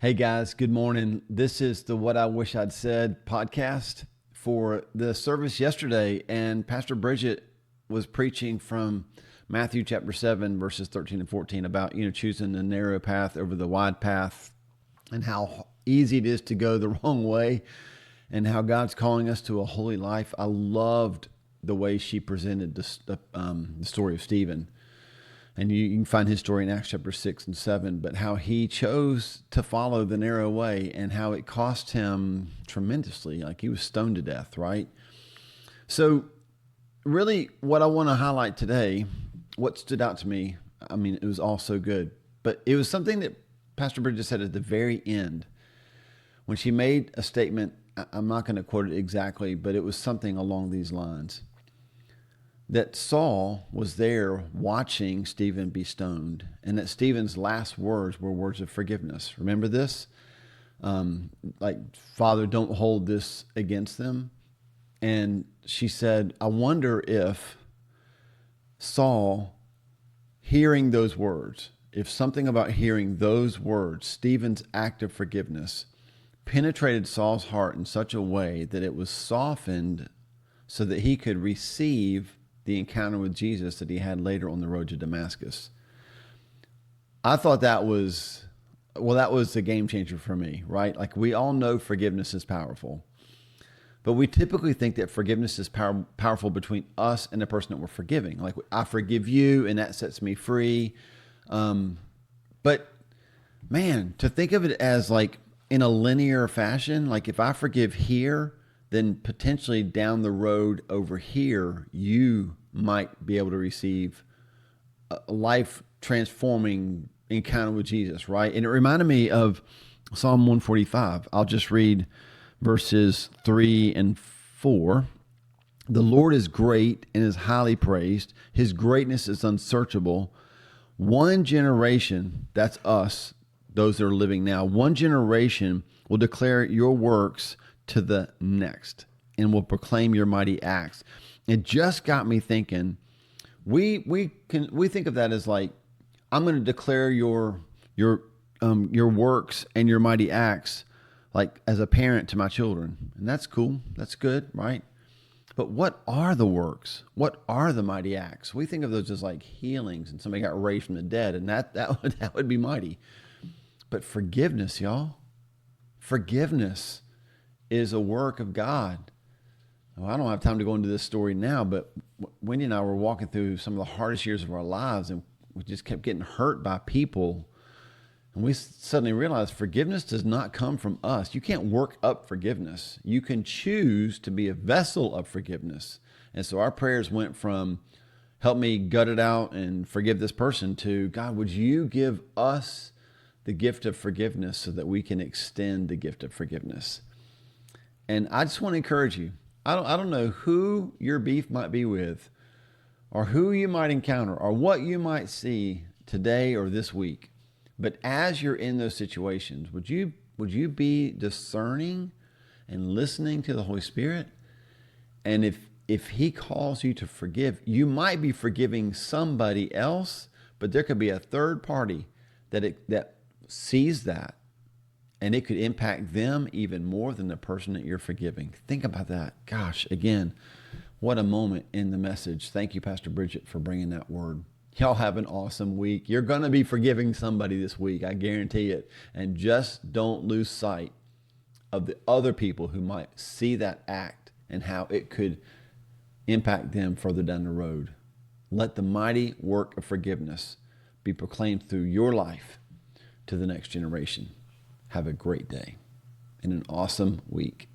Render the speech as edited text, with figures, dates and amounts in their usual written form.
Hey guys, good morning. This is the What I Wish I'd Said podcast for the service yesterday. And Pastor Bridget was preaching from Matthew chapter 7, verses 13 and 14 about, choosing the narrow path over the wide path and how easy it is to go the wrong way and how God's calling us to a holy life. I loved the way she presented the story of Stephen. And you can find his story in Acts chapter 6 and 7, but how he chose to follow the narrow way and how it cost him tremendously. Like he was stoned to death, right? So really what I want to highlight today, what stood out to me, it was all so good, but it was something that Pastor Bridget said at the very end when she made a statement. I'm not going to quote it exactly, but it was something along these lines. That Saul was there watching Stephen be stoned, and that Stephen's last words were words of forgiveness. Remember this? Father, don't hold this against them. And she said, I wonder if Saul, hearing those words, if something about hearing those words, Stephen's act of forgiveness, penetrated Saul's heart in such a way that it was softened so that he could receive the encounter with Jesus that he had later on the road to Damascus. I thought that was a game changer for me, right? Like we all know forgiveness is powerful, but we typically think that forgiveness is powerful between us and the person that we're forgiving. Like I forgive you and that sets me free. But man, to think of it as like in a linear fashion, like if I forgive here, then potentially down the road over here, you might be able to receive a life-transforming encounter with Jesus, right? And it reminded me of Psalm 145. I'll just read verses 3 and 4. The Lord is great and is highly praised. His greatness is unsearchable. One generation, that's us, those that are living now, one generation will declare your works to the next and will proclaim your mighty acts. It just got me thinking, we think of that as like, I'm going to declare your works and your mighty acts like as a parent to my children. And that's cool. That's good, right? But what are the works? What are the mighty acts? We think of those as like healings and somebody got raised from the dead, and that would be mighty. But forgiveness, y'all, forgiveness is a work of God. Well, I don't have time to go into this story now, but Wendy and I were walking through some of the hardest years of our lives, and we just kept getting hurt by people. And we suddenly realized forgiveness does not come from us. You can't work up forgiveness. You can choose to be a vessel of forgiveness. And so our prayers went from, help me gut it out and forgive this person, to, God, would you give us the gift of forgiveness so that we can extend the gift of forgiveness? And I just want to encourage you. I don't know who your beef might be with, or who you might encounter, or what you might see today or this week. But as you're in those situations, would you be discerning and listening to the Holy Spirit? And if He calls you to forgive, you might be forgiving somebody else, but there could be a third party that sees that, and it could impact them even more than the person that you're forgiving. Think about that. Gosh, again, what a moment in the message. Thank you, Pastor Bridget, for bringing that word. Y'all have an awesome week. You're going to be forgiving somebody this week, I guarantee it. And just don't lose sight of the other people who might see that act and how it could impact them further down the road. Let the mighty work of forgiveness be proclaimed through your life to the next generation. Have a great day and an awesome week.